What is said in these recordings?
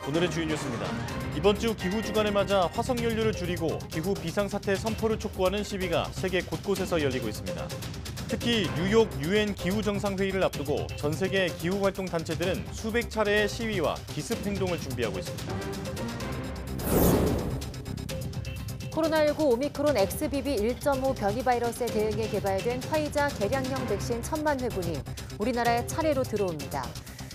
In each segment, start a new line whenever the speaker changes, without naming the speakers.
오늘의 주요 뉴스입니다. 이번 주 기후 주간을 맞아 화석연료를 줄이고 기후 비상사태 선포를 촉구하는 시위가 세계 곳곳에서 열리고 있습니다. 특히 뉴욕 UN 기후정상회의를 앞두고 전 세계 기후활동 단체들은 수백 차례의 시위와 기습 행동을 준비하고 있습니다.
코로나19 오미크론 XBB 1.5 변이 바이러스에 대응해 개발된 화이자 개량형 백신 1,000만 회분이 우리나라에 차례로 들어옵니다.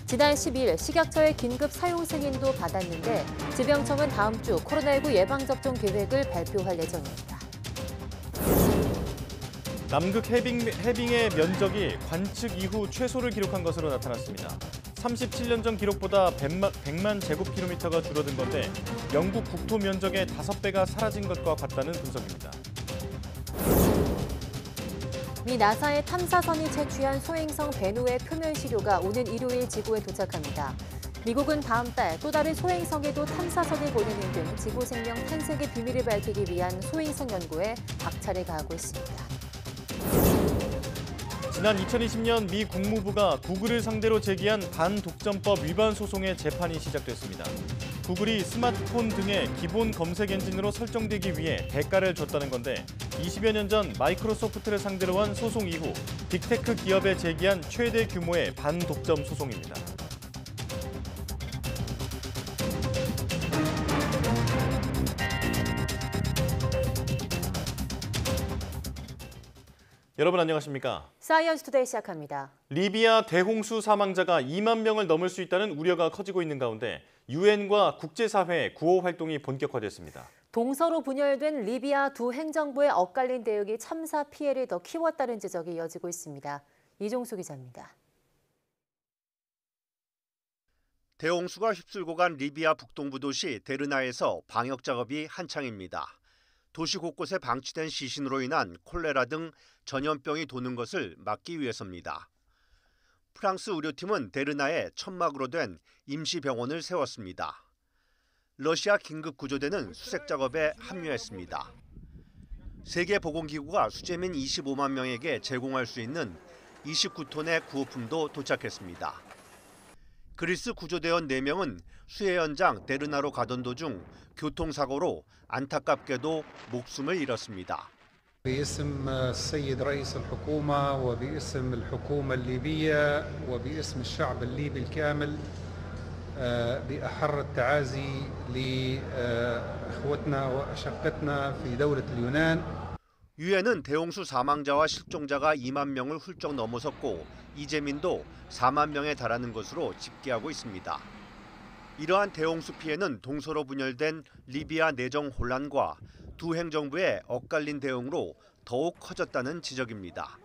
지난 10일 식약처의 긴급 사용 승인도 받았는데 질병청은 다음 주 코로나19 예방접종 계획을 발표할 예정입니다.
남극 해빙의 면적이 관측 이후 최소를 기록한 것으로 나타났습니다. 37년 전 기록보다 100만 제곱킬로미터가 줄어든 건데 영국 국토 면적의 5배가 사라진 것과 같다는 분석입니다.
미 나사의 탐사선이 채취한 소행성 벤우의 표면 시료가 오는 일요일 지구에 도착합니다. 미국은 다음 달 또 다른 소행성에도 탐사선을 보내는 등 지구 생명 탄생의 비밀을 밝히기 위한 소행성 연구에 박차를 가하고 있습니다.
지난 2020년 미 국무부가 구글을 상대로 제기한 반독점법 위반 소송의 재판이 시작됐습니다. 구글이 스마트폰 등의 기본 검색 엔진으로 설정되기 위해 대가를 줬다는 건데 20여 년 전 마이크로소프트를 상대로 한 소송 이후 빅테크 기업에 제기한 최대 규모의 반독점 소송입니다. 여러분 안녕하십니까?
사이언스 투데이 시작합니다.
리비아 대홍수 사망자가 2만 명을 넘을 수 있다는 우려가 커지고 있는 가운데 유엔과 국제사회의 구호 활동이 본격화됐습니다.
동서로 분열된 리비아 두 행정부의 엇갈린 대응이 참사 피해를 더 키웠다는 지적이 이어지고 있습니다. 이종수 기자입니다.
대홍수가 휩쓸고 간 리비아 북동부 도시 데르나에서 방역 작업이 한창입니다. 도시 곳곳에 방치된 시신으로 인한 콜레라 등 전염병이 도는 것을 막기 위해서입니다. 프랑스 의료팀은 데르나에 천막으로 된 임시병원을 세웠습니다. 러시아 긴급구조대는 수색 작업에 합류했습니다. 세계보건기구가 수재민 25만 명에게 제공할 수 있는 29톤의 구호품도 도착했습니다. 그리스 구조대원 4명은 수해 현장 데르나로 가던 도중 교통사고로 안타깝게도 목숨을 잃었습니다.
باسم السيد رئيس الحكومة وباسم الحكومة الليبية وباسم الشعب الليبي الكامل بأحر التعازي لإخوتنا وأشقتنا في دولة اليونان.
유엔은 대홍수 사망자와 실종자가 2만 명을 훌쩍 넘어섰고 이재민도 4만 명에 달하는 것으로 집계하고 있습니다. 이러한 대홍수 피해는 동서로 분열된 리비아 내정 혼란과 두 행정부의 엇갈린 대응으로 더욱 커졌다는 지적입니다.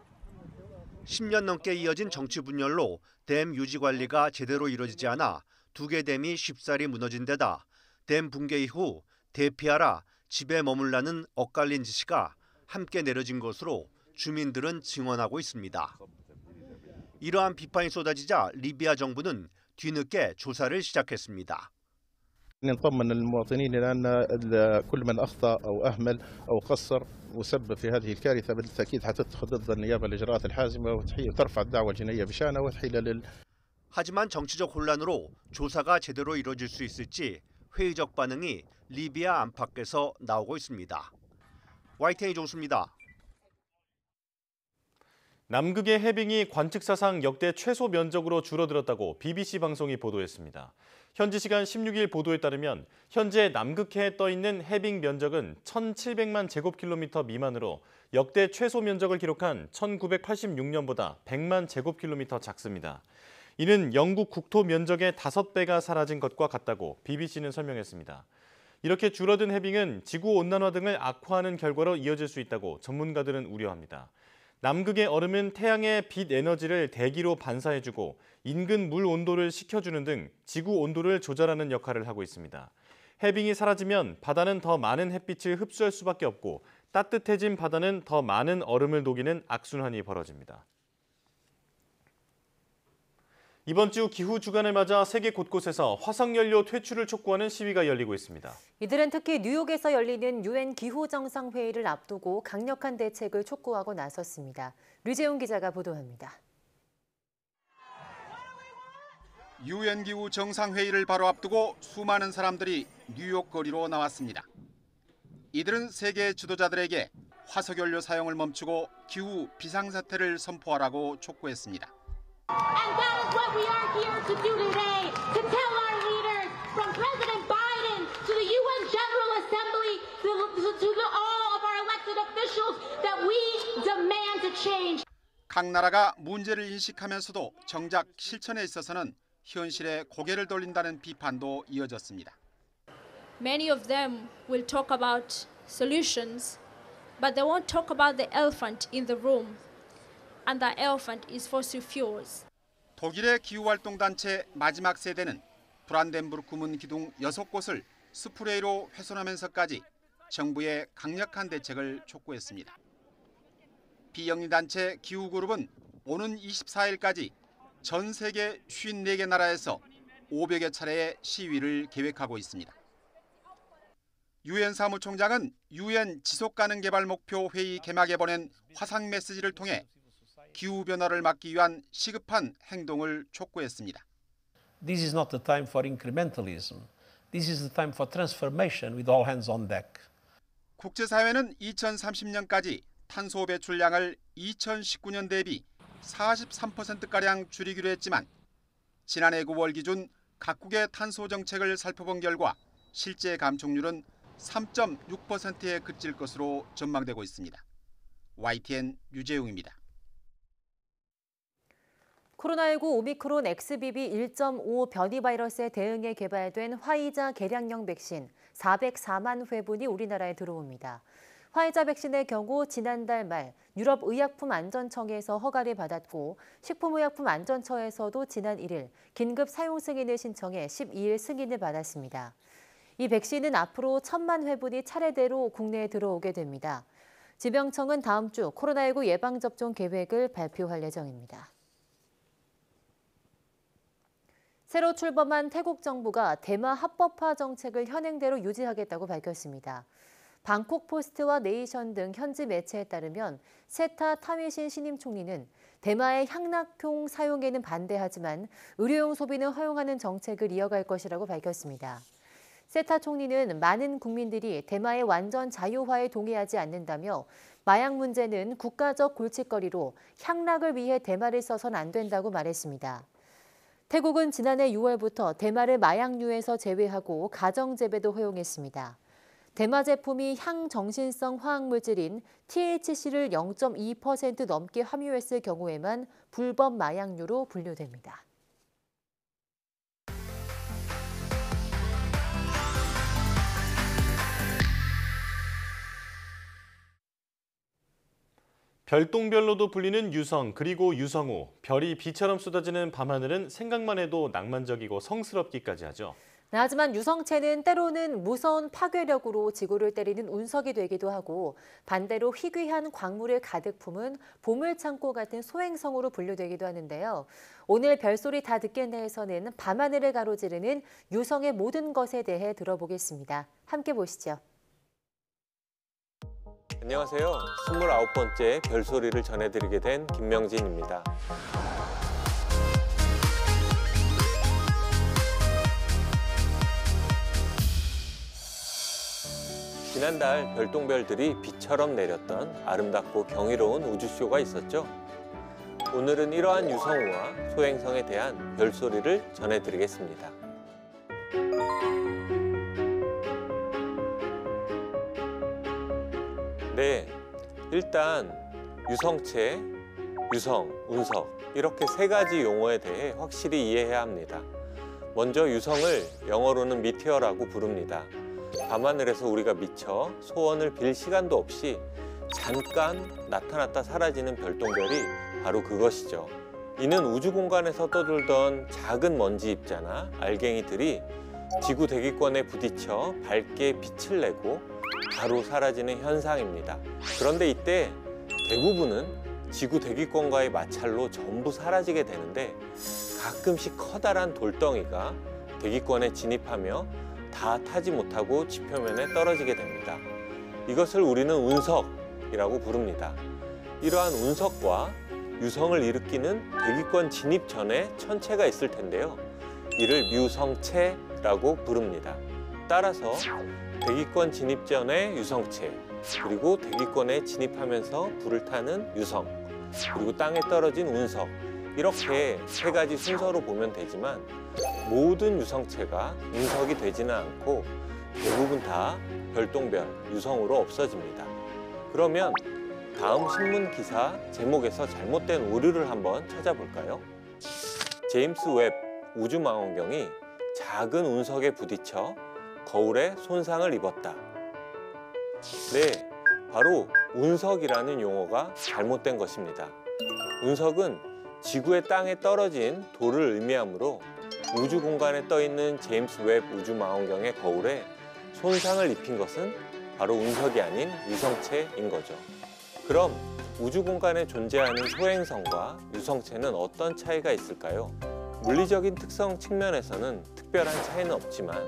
10년 넘게 이어진 정치 분열로 댐 유지 관리가 제대로 이루어지지 않아 두 개 댐이 쉽사리 무너진 데다 댐 붕괴 이후 대피하라, 집에 머물라는 엇갈린 지시가 함께 내려진 것으로 주민들은 증언하고 있습니다. 이러한 비판이 쏟아지자 리비아 정부는 뒤늦게 조사를 시작했습니다.
نطمن المواطنين إلى أن كل من أخطأ أو أهمل أو قصر وسبب في هذه الكارثة بالتأكيد حتتخذ ضد النيابة الإجراءات الحازمة وترفع الدعوة الجنائية بشأنه وتحيل
하지만 정치적 혼란으로 조사가 제대로 이루어질 수 있을지 회의적 반응이 리비아 안팎에서 나오고 있습니다. YTN 이종수입니다.
남극의 해빙이 관측 사상 역대 최소 면적으로 줄어들었다고 BBC 방송이 보도했습니다. 현지 시간 16일 보도에 따르면 현재 남극해에 떠있는 해빙 면적은 1,700만 제곱킬로미터 미만으로 역대 최소 면적을 기록한 1986년보다 100만 제곱킬로미터 작습니다. 이는 영국 국토 면적의 5배가 사라진 것과 같다고 BBC는 설명했습니다. 이렇게 줄어든 해빙은 지구온난화 등을 악화하는 결과로 이어질 수 있다고 전문가들은 우려합니다. 남극의 얼음은 태양의 빛 에너지를 대기로 반사해주고 인근 물 온도를 식혀주는 등 지구 온도를 조절하는 역할을 하고 있습니다. 해빙이 사라지면 바다는 더 많은 햇빛을 흡수할 수밖에 없고 따뜻해진 바다는 더 많은 얼음을 녹이는 악순환이 벌어집니다. 이번 주 기후 주간을 맞아 세계 곳곳에서 화석연료 퇴출을 촉구하는 시위가 열리고 있습니다.
이들은 특히 뉴욕에서 열리는 유엔 기후정상회의를 앞두고 강력한 대책을 촉구하고 나섰습니다. 류재훈 기자가 보도합니다.
유엔기후 정상회의를 바로 앞두고 수많은 사람들이 뉴욕 거리로 나왔습니다. 이들은 세계 지도자들에게 화석연료 사용을 멈추고 기후 비상사태를 선포하라고 촉구했습니다.
And that is what we are here to do today, to tell our leaders, from President Biden to the UN General Assembly, to all of our elected officials, that we demand to change.
각 나라가 문제를 인식하면서도 정작 실천에 있어서는 현실에 고개를 돌린다는 비판도 이어졌습니다.
Many of them will talk about solutions, but they won't talk about the elephant in the room. And the elephant is fossil fuels.
독일의 기후활동단체 마지막 세대는 브란덴부르크 문 기둥 6곳을 스프레이로 훼손하면서까지 정부의 강력한 대책을 촉구했습니다. 비영리단체 기후그룹은 오는 24일까지 전 세계 54개 나라에서 500여 차례의 시위를 계획하고 있습니다. 유엔 사무총장은 유엔 지속가능개발 목표 회의 개막에 보낸 화상 메시지를 통해 기후변화를 막기 위한 시급한 행동을 촉구했습니다.
This is not the time for incrementalism. This is the time for transformation with all hands on deck.
국제사회는 2030년까지 탄소 배출량을 2019년 대비 43%가량 줄이기로 했지만 지난해 9월 기준 각국의 탄소 정책을 살펴본 결과 실제 감축률은 3.6%에 그칠 것으로 전망되고 있습니다. YTN 유재웅입니다.
코로나19 오미크론 XBB 1.5 변이 바이러스에 대응해 개발된 화이자 개량형 백신 404만 회분이 우리나라에 들어옵니다. 화이자 백신의 경우 지난달 말 유럽의약품안전청에서 허가를 받았고 식품의약품안전처에서도 지난 1일 긴급 사용 승인을 신청해 12일 승인을 받았습니다. 이 백신은 앞으로 1,000만 회분이 차례대로 국내에 들어오게 됩니다. 질병청은 다음 주 코로나19 예방접종 계획을 발표할 예정입니다. 새로 출범한 태국 정부가 대마 합법화 정책을 현행대로 유지하겠다고 밝혔습니다. 방콕 포스트와 네이션 등 현지 매체에 따르면 세타 타미신 신임 총리는 대마의 향락용 사용에는 반대하지만 의료용 소비는 허용하는 정책을 이어갈 것이라고 밝혔습니다. 세타 총리는 많은 국민들이 대마의 완전 자유화에 동의하지 않는다며 마약 문제는 국가적 골칫거리로 향락을 위해 대마를 써선 안 된다고 말했습니다. 태국은 지난해 6월부터 대마를 마약류에서 제외하고 가정재배도 허용했습니다. 대마 제품이 향정신성 화학물질인 THC를 0.2% 넘게 함유했을 경우에만 불법 마약류로 분류됩니다.
별똥별로도 불리는 유성 그리고 유성우, 별이 비처럼 쏟아지는 밤하늘은 생각만 해도 낭만적이고 성스럽기까지 하죠.
하지만 유성체는 때로는 무서운 파괴력으로 지구를 때리는 운석이 되기도 하고 반대로 희귀한 광물을 가득 품은 보물창고 같은 소행성으로 분류되기도 하는데요. 오늘 별소리 다 듣겠네에서는 밤하늘을 가로지르는 유성의 모든 것에 대해 들어보겠습니다. 함께 보시죠.
안녕하세요. 29번째 별소리를 전해드리게 된 김명진입니다. 지난달 별똥별들이 비처럼 내렸던 아름답고 경이로운 우주쇼가 있었죠. 오늘은 이러한 유성우와 소행성에 대한 별소리를 전해드리겠습니다. 네, 일단 유성체, 유성, 운석 이렇게 세 가지 용어에 대해 확실히 이해해야 합니다. 먼저 유성을 영어로는 미티어라고 부릅니다. 밤하늘에서 우리가 미쳐 소원을 빌 시간도 없이 잠깐 나타났다 사라지는 별똥별이 바로 그것이죠. 이는 우주 공간에서 떠돌던 작은 먼지 입자나 알갱이들이 지구 대기권에 부딪혀 밝게 빛을 내고 바로 사라지는 현상입니다. 그런데 이때 대부분은 지구 대기권과의 마찰로 전부 사라지게 되는데 가끔씩 커다란 돌덩이가 대기권에 진입하며 다 타지 못하고 지표면에 떨어지게 됩니다. 이것을 우리는 운석이라고 부릅니다. 이러한 운석과 유성을 일으키는 대기권 진입 전에 천체가 있을 텐데요. 이를 뮤성체라고 부릅니다. 따라서 대기권 진입 전의 유성체, 그리고 대기권에 진입하면서 불을 타는 유성, 그리고 땅에 떨어진 운석, 이렇게 세 가지 순서로 보면 되지만 모든 유성체가 운석이 되지는 않고 대부분 다 별똥별, 유성으로 없어집니다. 그러면 다음 신문 기사 제목에서 잘못된 오류를 한번 찾아볼까요? 제임스 웹 우주망원경이 작은 운석에 부딪혀 거울에 손상을 입었다. 네, 바로 운석이라는 용어가 잘못된 것입니다. 운석은 지구의 땅에 떨어진 돌을 의미하므로 우주 공간에 떠 있는 제임스 웹 우주망원경의 거울에 손상을 입힌 것은 바로 운석이 아닌 유성체인 거죠. 그럼 우주 공간에 존재하는 소행성과 유성체는 어떤 차이가 있을까요? 물리적인 특성 측면에서는 특별한 차이는 없지만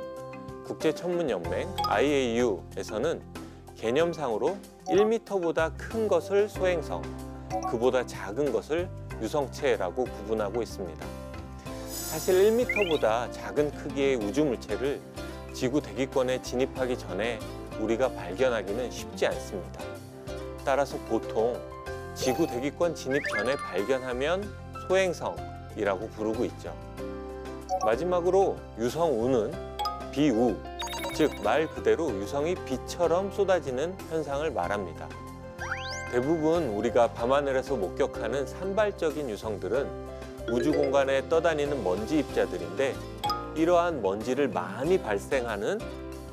국제천문연맹 IAU에서는 개념상으로 1m보다 큰 것을 소행성, 그보다 작은 것을 유성체라고 구분하고 있습니다. 사실 1m보다 작은 크기의 우주물체를 지구 대기권에 진입하기 전에 우리가 발견하기는 쉽지 않습니다. 따라서 보통 지구 대기권 진입 전에 발견하면 소행성이라고 부르고 있죠. 마지막으로 유성우는 비우, 즉 말 그대로 유성이 비처럼 쏟아지는 현상을 말합니다. 대부분 우리가 밤하늘에서 목격하는 산발적인 유성들은 우주 공간에 떠다니는 먼지 입자들인데 이러한 먼지를 많이 발생하는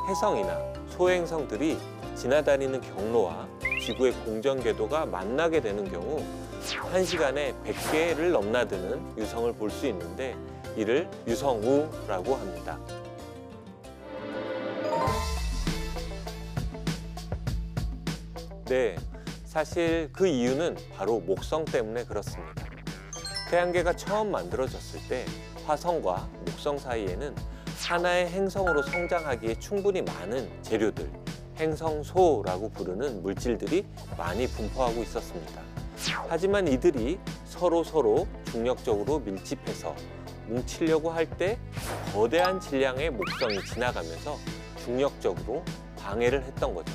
혜성이나 소행성들이 지나다니는 경로와 지구의 공전 궤도가 만나게 되는 경우 1시간에 100개를 넘나드는 유성을 볼 수 있는데 이를 유성우라고 합니다. 네, 사실 그 이유는 바로 목성 때문에 그렇습니다. 태양계가 처음 만들어졌을 때 화성과 목성 사이에는 하나의 행성으로 성장하기에 충분히 많은 재료들, 행성소라고 부르는 물질들이 많이 분포하고 있었습니다. 하지만 이들이 서로 중력적으로 밀집해서 뭉치려고 할 때 거대한 질량의 목성이 지나가면서 중력적으로 방해를 했던 거죠.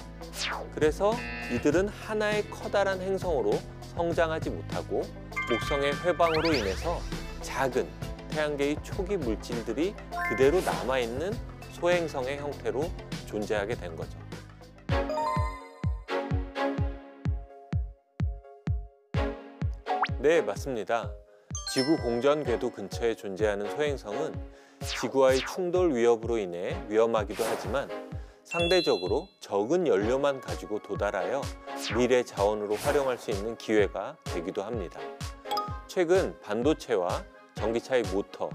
그래서 이들은 하나의 커다란 행성으로 성장하지 못하고 목성의 회방으로 인해서 작은 태양계의 초기 물질들이 그대로 남아있는 소행성의 형태로 존재하게 된 거죠. 네, 맞습니다. 지구 공전 궤도 근처에 존재하는 소행성은 지구와의 충돌 위협으로 인해 위험하기도 하지만 상대적으로 적은 연료만 가지고 도달하여 미래 자원으로 활용할 수 있는 기회가 되기도 합니다. 최근 반도체와 전기차의 모터,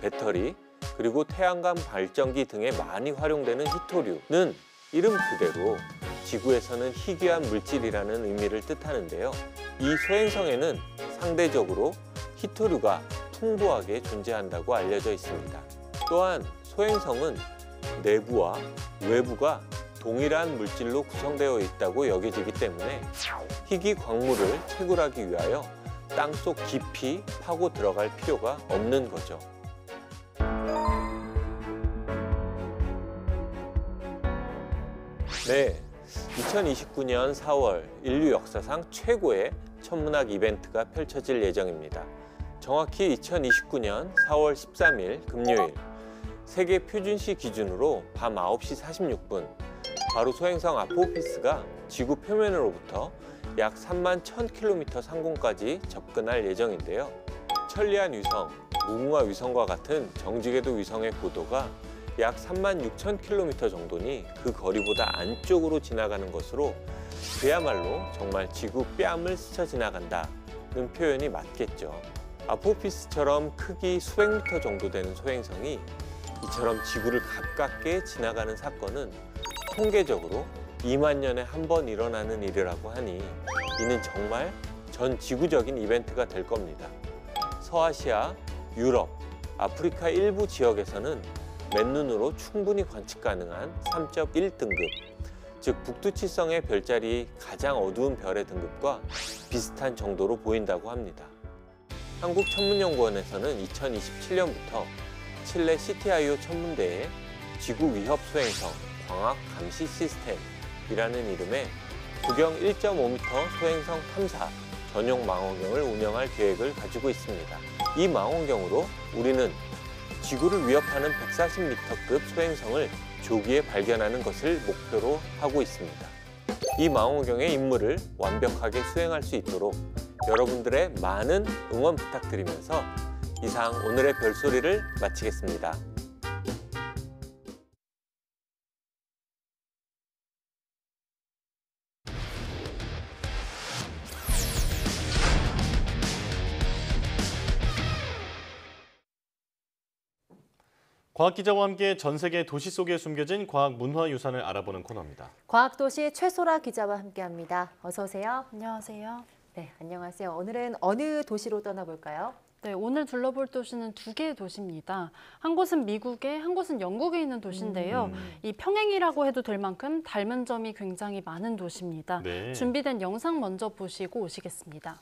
배터리, 그리고 태양광 발전기 등에 많이 활용되는 히토류는 이름 그대로 지구에서는 희귀한 물질이라는 의미를 뜻하는데요. 이 소행성에는 상대적으로 히토류가 풍부하게 존재한다고 알려져 있습니다. 또한 소행성은 내부와 외부가 동일한 물질로 구성되어 있다고 여겨지기 때문에 희귀 광물을 채굴하기 위하여 땅속 깊이 파고 들어갈 필요가 없는 거죠. 네, 2029년 4월 인류 역사상 최고의 천문학 이벤트가 펼쳐질 예정입니다. 정확히 2029년 4월 13일 금요일 세계 표준시 기준으로 밤 9시 46분 바로 소행성 아포피스가 지구 표면으로부터 약 31,000km 상공까지 접근할 예정인데요. 천리안 위성, 무궁화 위성과 같은 정지궤도 위성의 고도가 약 36,000km 정도니 그 거리보다 안쪽으로 지나가는 것으로 그야말로 정말 지구 뺨을 스쳐 지나간다는 표현이 맞겠죠. 아포피스처럼 크기 수백 미터 정도 되는 소행성이 이처럼 지구를 가깝게 지나가는 사건은 통계적으로 2만 년에 한 번 일어나는 일이라고 하니 이는 정말 전 지구적인 이벤트가 될 겁니다. 서아시아, 유럽, 아프리카 일부 지역에서는 맨눈으로 충분히 관측 가능한 3.1 등급, 즉 북두칠성의 별자리 가장 어두운 별의 등급과 비슷한 정도로 보인다고 합니다. 한국천문연구원에서는 2027년부터 칠레 CTIO 천문대에 지구 위협 소행성 광학 감시 시스템이라는 이름의 두경 1.5m 소행성 탐사 전용 망원경을 운영할 계획을 가지고 있습니다. 이 망원경으로 우리는 지구를 위협하는 140m급 소행성을 조기에 발견하는 것을 목표로 하고 있습니다. 이 망원경의 임무를 완벽하게 수행할 수 있도록 여러분들의 많은 응원 부탁드리면서 이상 오늘의 별소리를 마치겠습니다.
과학기자와 함께 전 세계 도시 속에 숨겨진 과학 문화유산을 알아보는 코너입니다.
과학도시 최소라 기자와 함께합니다. 어서 오세요.
안녕하세요.
네, 안녕하세요. 오늘은 어느 도시로 떠나볼까요?
네, 오늘 둘러볼 도시는 두 개의 도시입니다. 한 곳은 미국에, 한 곳은 영국에 있는 도시인데요. 이 평행이라고 해도 될 만큼 닮은 점이 굉장히 많은 도시입니다.
네.
준비된 영상 먼저 보시고 오시겠습니다.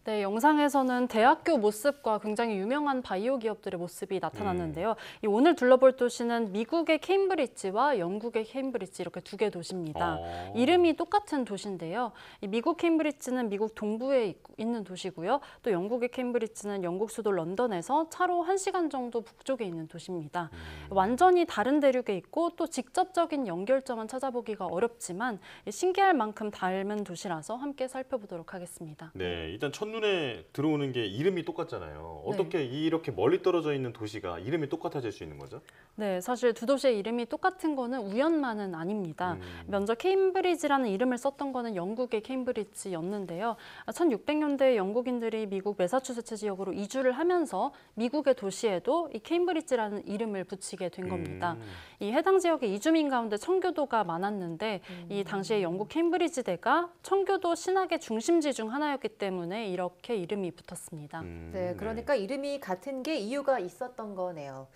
네, 영상에서는 대학교 모습과 굉장히 유명한 바이오 기업들의 모습이 나타났는데요. 이 오늘 둘러볼 도시는 미국의 케임브리지와 영국의 케임브리지 이렇게 두 개 도시입니다. 이름이 똑같은 도시인데요. 이 미국 케임브리지는 미국 동부에 있는 도시고요. 또 영국의 케임브리지는 영국 수도 런던에서 차로 1시간 정도 북쪽에 있는 도시입니다. 완전히 다른 대륙에 있고 또 직접적인 연결점은 찾아보기가 어렵지만 신기할 만큼 닮은 도시라서 함께 살펴보도록 하겠습니다.
네, 일단 첫눈에 들어오는 게 이름이 똑같잖아요. 어떻게 이렇게 멀리 떨어져 있는 도시가 이름이 똑같아질 수 있는 거죠?
네, 사실 두 도시의 이름이 똑같은 거는 우연만은 아닙니다. 먼저 케임브리지라는 이름을 썼던 거는 영국의 케임브리지였는데요. 1600년대에 영국인들이 미국 매사추세츠 지역으로 이주를 하면서 미국의 도시에도 이 케임브리지라는 이름을 붙이게 된 겁니다. 이 해당 지역의 이주민 가운데 청교도가 많았는데 이 당시에 영국 케임브리지대가 청교도 신학의 중심지 중 하나였기 때문에 이렇게 이름이 붙었습니다.
네, 그러니까 이름이 같은 게 이유가 있었던 거네요.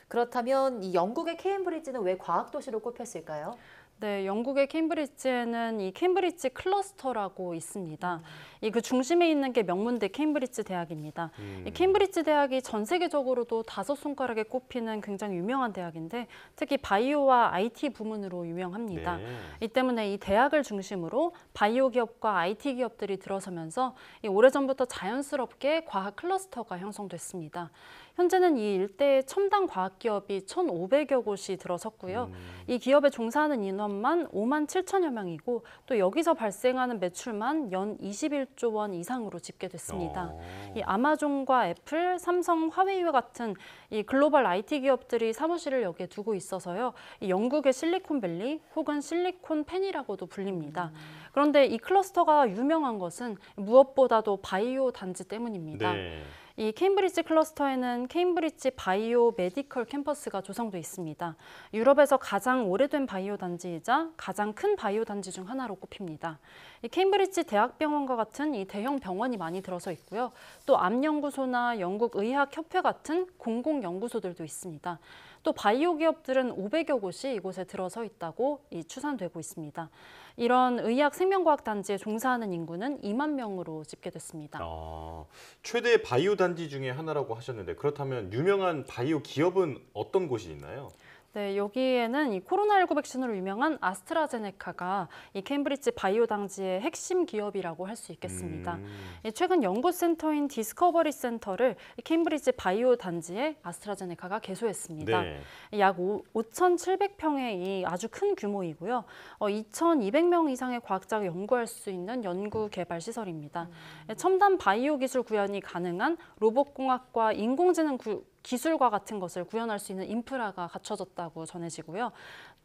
그렇다면 이 영국의 케임브리지는 왜 과학도시로 꼽혔을까요?
네, 영국의 케임브리지에는 이 케임브리지 클러스터라고 있습니다. 이 그 중심에 있는 게 명문대 케임브리지 대학입니다. 이 케임브리지 대학이 전 세계적으로도 5손가락에 꼽히는 굉장히 유명한 대학인데 특히 바이오와 IT 부문으로 유명합니다.
네.
이 때문에 이 대학을 중심으로 바이오 기업과 IT 기업들이 들어서면서 이 오래전부터 자연스럽게 과학 클러스터가 형성됐습니다. 현재는 이 일대에 첨단 과학 기업이 1,500여 곳이 들어섰고요. 이 기업에 종사하는 인원만 5만 7천여 명이고 또 여기서 발생하는 매출만 연 21조 원 이상으로 집계됐습니다. 이 아마존과 애플, 삼성, 화웨이와 같은 이 글로벌 IT 기업들이 사무실을 여기에 두고 있어서요. 이 영국의 실리콘밸리 혹은 실리콘펜이라고도 불립니다. 그런데 이 클러스터가 유명한 것은 무엇보다도 바이오 단지 때문입니다.
네.
이 케임브리지 클러스터에는 케임브리지 바이오 메디컬 캠퍼스가 조성돼 있습니다. 유럽에서 가장 오래된 바이오 단지이자 가장 큰 바이오 단지 중 하나로 꼽힙니다. 이 케임브리지 대학병원과 같은 이 대형 병원이 많이 들어서 있고요. 또 암연구소나 영국 의학협회 같은 공공연구소들도 있습니다. 또 바이오 기업들은 500여 곳이 이곳에 들어서 있다고 추산되고 있습니다. 이런 의학 생명과학 단지에 종사하는 인구는 2만 명으로 집계됐습니다.
최대 바이오 단지 중에 하나라고 하셨는데 그렇다면 유명한 바이오 기업은 어떤 곳이 있나요?
네, 여기에는 이 코로나19 백신으로 유명한 아스트라제네카가 이 케임브리지 바이오 단지의 핵심 기업이라고 할 수 있겠습니다. 최근 연구센터인 디스커버리 센터를 케임브리지 바이오 단지에 아스트라제네카가 개소했습니다.
네.
약 5,700평의 이 아주 큰 규모이고요. 2,200명 이상의 과학자가 연구할 수 있는 연구 개발 시설입니다. 첨단 바이오 기술 구현이 가능한 로봇공학과 인공지능 기술과 같은 것을 구현할 수 있는 인프라가 갖춰졌다고 전해지고요.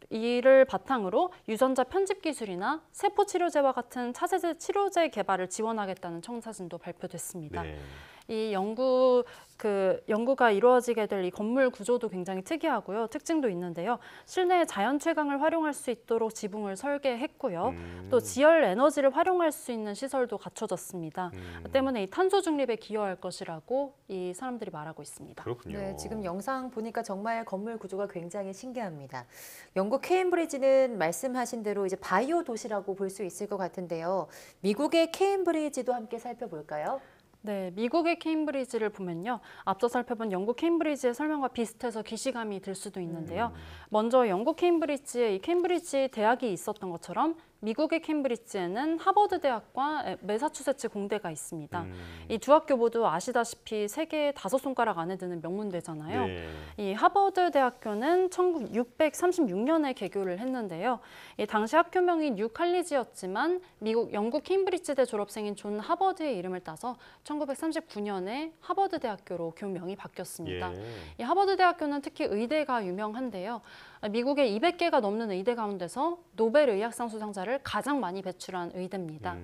이를 바탕으로 유전자 편집 기술이나 세포 치료제와 같은 차세대 치료제 개발을 지원하겠다는 청사진도 발표됐습니다.
네.
이 연구가 이루어지게 될 이 건물 구조도 굉장히 특이하고요. 특징도 있는데요. 실내의 자연 채광을 활용할 수 있도록 지붕을 설계했고요. 또 지열 에너지를 활용할 수 있는 시설도 갖춰졌습니다. 때문에 이 탄소 중립에 기여할 것이라고 이 사람들이 말하고 있습니다.
그렇군요.
네, 지금 영상 보니까 정말 건물 구조가 굉장히 신기합니다. 영국 케임브리지는 말씀하신 대로 이제 바이오 도시라고 볼 수 있을 것 같은데요. 미국의 케임브리지도 함께 살펴볼까요?
네, 미국의 케임브리지를 보면요. 앞서 살펴본 영국 케임브리지의 설명과 비슷해서 기시감이 들 수도 있는데요. 먼저 영국 케임브리지에 이 케임브리지 대학이 있었던 것처럼 미국의 케임브리지에는 하버드 대학과 매사추세츠 공대가 있습니다. 이 두 학교 모두 아시다시피 세계 5손가락 안에 드는 명문대잖아요.
네.
이 하버드 대학교는 1636년에 개교를 했는데요. 이 당시 학교명이 뉴 칼리지였지만 영국 케임브리지대 졸업생인 존 하버드의 이름을 따서 1939년에 하버드 대학교로 교명이 바뀌었습니다.
예.
이 하버드 대학교는 특히 의대가 유명한데요. 미국의 200개가 넘는 의대 가운데서 노벨 의학상 수상자를 가장 많이 배출한 의대입니다.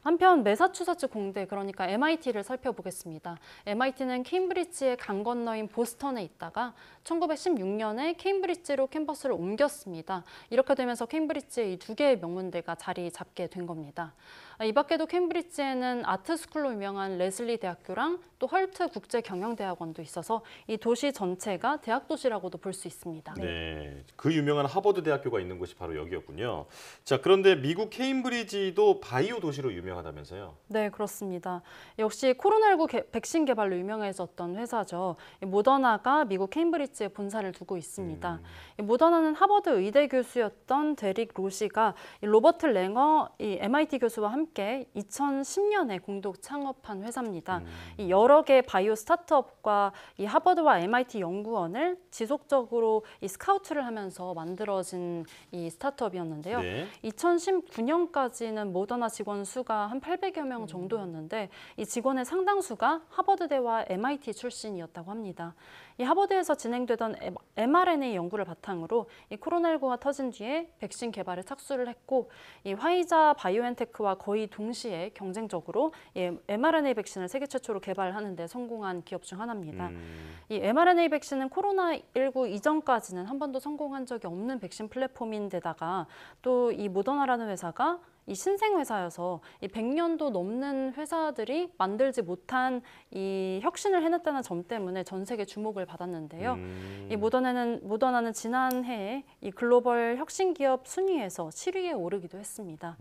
한편 매사추세츠 공대, 그러니까 MIT를 살펴보겠습니다. MIT는 케임브리지의 강 건너인 보스턴에 있다가 1916년에 케임브리지로 캠퍼스를 옮겼습니다. 이렇게 되면서 케임브리지의 이 두 개의 명문대가 자리 잡게 된 겁니다. 이 밖에도 케임브리지에는 아트스쿨로 유명한 레슬리 대학교랑 또 헐트 국제경영대학원도 있어서 이 도시 전체가 대학 도시라고도 볼 수 있습니다.
네, 그 유명한 하버드 대학교가 있는 곳이 바로 여기였군요. 자, 그런데 미국 케임브리지도 바이오 도시로 유명하다면서요?
네, 그렇습니다. 역시 코로나19 백신 개발로 유명해졌던 회사죠. 모더나가 미국 케임브리지에 본사를 두고 있습니다. 모더나는 하버드 의대 교수였던 데릭 로시가 로버트 랭어 MIT 교수와 함께 2010년에 공동 창업한 회사입니다. 이 여러 개 바이오 스타트업과 이 하버드와 MIT 연구원을 지속적으로 이 스카우트를 하면서 만들어진 이 스타트업이었는데요.
네.
2019년까지는 모더나 직원 수가 한 800여 명 정도였는데 이 직원의 상당수가 하버드대와 MIT 출신이었다고 합니다. 이 하버드에서 진행되던 mRNA 연구를 바탕으로 이 코로나19가 터진 뒤에 백신 개발에 착수를 했고 이 화이자 바이오엔테크와 거의 동시에 경쟁적으로 이 mRNA 백신을 세계 최초로 개발하는 데 성공한 기업 중 하나입니다. 이 mRNA 백신은 코로나19 이전까지는 한 번도 성공한 적이 없는 백신 플랫폼인데다가 또 이 모더나라는 회사가 이 신생 회사여서 이 100년도 넘는 회사들이 만들지 못한 이 혁신을 해냈다는 점 때문에 전 세계 주목을 받았는데요. 이 모더나는 지난해에 이 글로벌 혁신 기업 순위에서 7위에 오르기도 했습니다.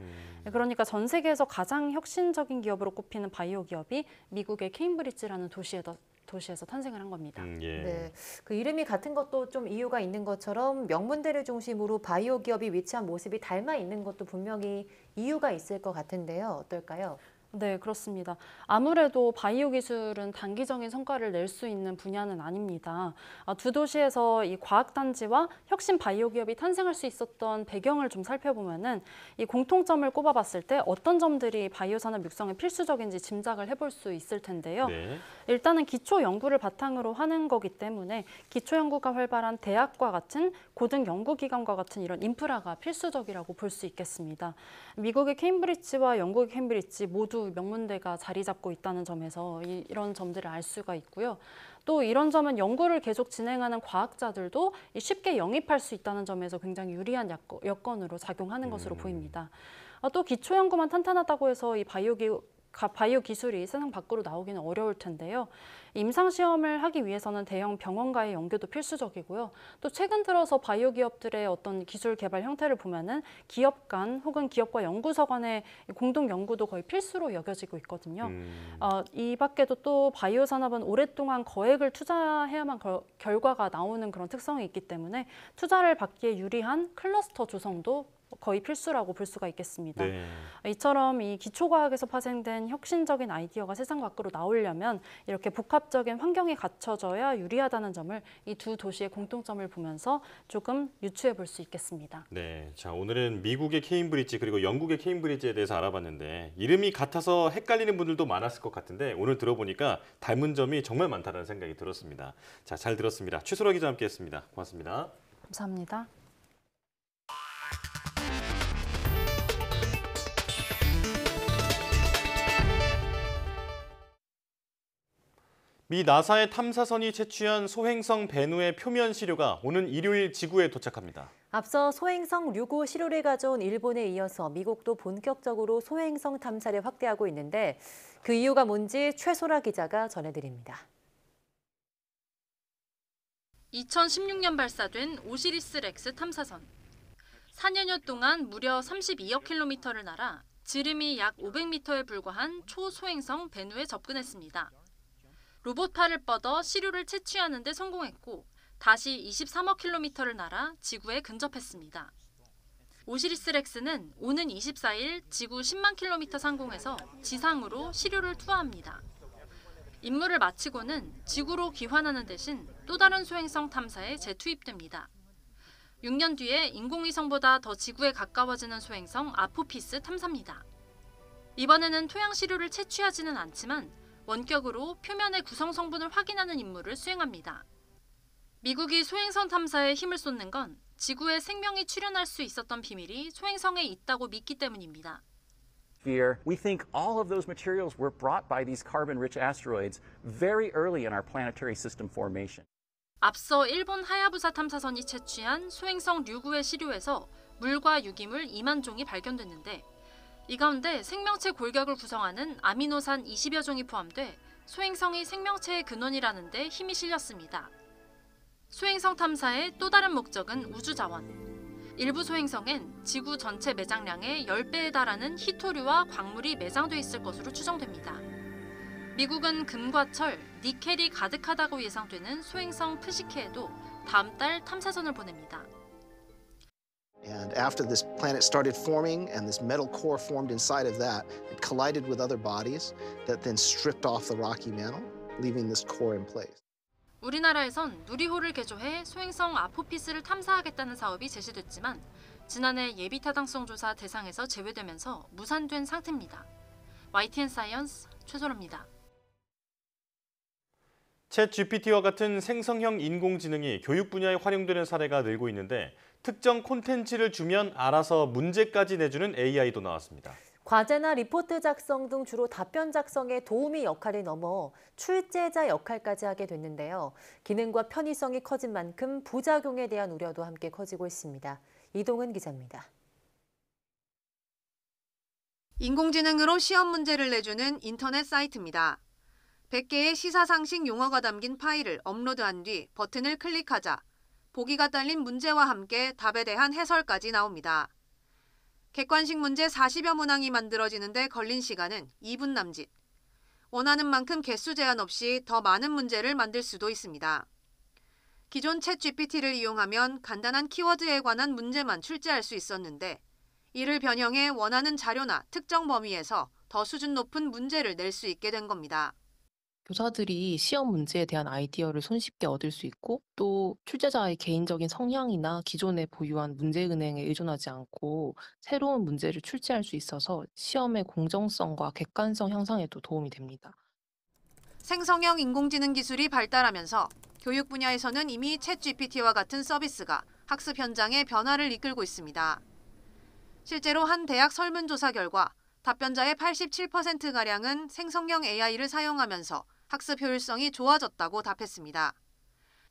그러니까 전 세계에서 가장 혁신적인 기업으로 꼽히는 바이오 기업이 미국의 케임브리지라는 도시에서 탄생을 한 겁니다.
예.
네, 그 이름이 같은 것도 좀 이유가 있는 것처럼 명문대를 중심으로 바이오 기업이 위치한 모습이 닮아 있는 것도 분명히 이유가 있을 것 같은데요. 어떨까요?
네, 그렇습니다. 아무래도 바이오 기술은 단기적인 성과를 낼 수 있는 분야는 아닙니다. 두 도시에서 이 과학단지와 혁신 바이오 기업이 탄생할 수 있었던 배경을 좀 살펴보면은 이 공통점을 꼽아봤을 때 어떤 점들이 바이오 산업 육성에 필수적인지 짐작을 해볼 수 있을 텐데요.
네.
일단은 기초 연구를 바탕으로 하는 거기 때문에 기초 연구가 활발한 대학과 같은 고등 연구기관과 같은 이런 인프라가 필수적이라고 볼 수 있겠습니다. 미국의 케임브리지와 영국의 케임브리지 모두 명문대가 자리 잡고 있다는 점에서 이런 점들을 알 수가 있고요. 또 이런 점은 연구를 계속 진행하는 과학자들도 쉽게 영입할 수 있다는 점에서 굉장히 유리한 여건으로 작용하는 것으로 보입니다. 또 기초 연구만 탄탄하다고 해서 이 바이오 기술이 세상 밖으로 나오기는 어려울 텐데요. 임상시험을 하기 위해서는 대형 병원과의 연계도 필수적이고요. 또 최근 들어서 바이오 기업들의 어떤 기술 개발 형태를 보면은 기업 간 혹은 기업과 연구소 간의 공동 연구도 거의 필수로 여겨지고 있거든요. 이 밖에도 또 바이오 산업은 오랫동안 거액을 투자해야만 결과가 나오는 그런 특성이 있기 때문에 투자를 받기에 유리한 클러스터 조성도 거의 필수라고 볼 수가 있겠습니다.
네.
이처럼 이 기초과학에서 파생된 혁신적인 아이디어가 세상 밖으로 나오려면 이렇게 복합적인 환경이 갖춰져야 유리하다는 점을 이 두 도시의 공통점을 보면서 조금 유추해 볼 수 있겠습니다.
네, 자 오늘은 미국의 케임브리지 그리고 영국의 케임브리지에 대해서 알아봤는데 이름이 같아서 헷갈리는 분들도 많았을 것 같은데 오늘 들어보니까 닮은 점이 정말 많다는 생각이 들었습니다. 자, 잘 들었습니다. 최소라 기자 함께했습니다. 고맙습니다.
감사합니다.
미 나사의 탐사선이 채취한 소행성 베누의 표면 시료가 오는 일요일 지구에 도착합니다.
앞서 소행성 류구 시료를 가져온 일본에 이어서 미국도 본격적으로 소행성 탐사를 확대하고 있는데 그 이유가 뭔지 최소라 기자가 전해드립니다.
2016년 발사된 오시리스 렉스 탐사선. 4년여 동안 무려 32억 킬로미터를 날아 지름이 약 500m에 불과한 초소행성 베누에 접근했습니다. 로봇팔을 뻗어 시료를 채취하는 데 성공했고 다시 23억 킬로미터를 날아 지구에 근접했습니다. 오시리스 렉스는 오는 24일 지구 10만 킬로미터 상공에서 지상으로 시료를 투하합니다. 임무를 마치고는 지구로 귀환하는 대신 또 다른 소행성 탐사에 재투입됩니다. 6년 뒤에 인공위성보다 더 지구에 가까워지는 소행성 아포피스 탐사입니다. 이번에는 토양 시료를 채취하지는 않지만 원격으로 표면의 구성 성분을 확인하는 임무를 수행합니다. 미국이 소행성 탐사에 힘을 쏟는 건 지구에 생명이 출현할 수 있었던 비밀이 소행성에 있다고 믿기 때문입니다.
We think all of those materials were brought by these carbon-rich asteroids very early in our planetary system formation.
앞서 일본 하야부사 탐사선이 채취한 소행성 류구의 시료에서 물과 유기물 2만 종이 발견됐는데 이 가운데 생명체 골격을 구성하는 아미노산 20여 종이 포함돼 소행성이 생명체의 근원이라는 데 힘이 실렸습니다. 소행성 탐사의 또 다른 목적은 우주자원. 일부 소행성엔 지구 전체 매장량의 10배에 달하는 희토류와 광물이 매장돼 있을 것으로 추정됩니다. 미국은 금과 철, 니켈이 가득하다고 예상되는 소행성 프시케에도 다음 달 탐사선을 보냅니다.
And after this planet started forming and this metal core formed inside of that, it collided with other bodies that then stripped off the rocky mantle, leaving this core in place.
우리나라에선 누리호를 개조해 소행성 아포피스를 탐사하겠다는 사업이 제시됐지만 지난해 예비 타당성 조사 대상에서 제외되면서 무산된 상태입니다. YTN 사이언스 최소라입니다.
챗 GPT와 같은 생성형 인공지능이 교육 분야에 활용되는 사례가 늘고 있는데 특정 콘텐츠를 주면 알아서 문제까지 내주는 AI도 나왔습니다.
과제나 리포트 작성 등 주로 답변 작성에 도우미 역할을 넘어 출제자 역할까지 하게 됐는데요. 기능과 편의성이 커진 만큼 부작용에 대한 우려도 함께 커지고 있습니다. 이동은 기자입니다.
인공지능으로 시험 문제를 내주는 인터넷 사이트입니다. 100개의 시사상식 용어가 담긴 파일을 업로드한 뒤 버튼을 클릭하자 보기가 딸린 문제와 함께 답에 대한 해설까지 나옵니다. 객관식 문제 40여 문항이 만들어지는데 걸린 시간은 2분 남짓. 원하는 만큼 개수 제한 없이 더 많은 문제를 만들 수도 있습니다. 기존 챗 GPT를 이용하면 간단한 키워드에 관한 문제만 출제할 수 있었는데 이를 변형해 원하는 자료나 특정 범위에서 더 수준 높은 문제를 낼 수 있게 된 겁니다.
교사들이 시험 문제에 대한 아이디어를 손쉽게 얻을 수 있고 또 출제자의 개인적인 성향이나 기존에 보유한 문제은행에 의존하지 않고 새로운 문제를 출제할 수 있어서 시험의 공정성과 객관성 향상에도 도움이 됩니다.
생성형 인공지능 기술이 발달하면서 교육 분야에서는 이미 챗 GPT와 같은 서비스가 학습 현장의 변화를 이끌고 있습니다. 실제로 한 대학 설문조사 결과 답변자의 87%가량은 생성형 AI를 사용하면서 학습 효율성이 좋아졌다고 답했습니다.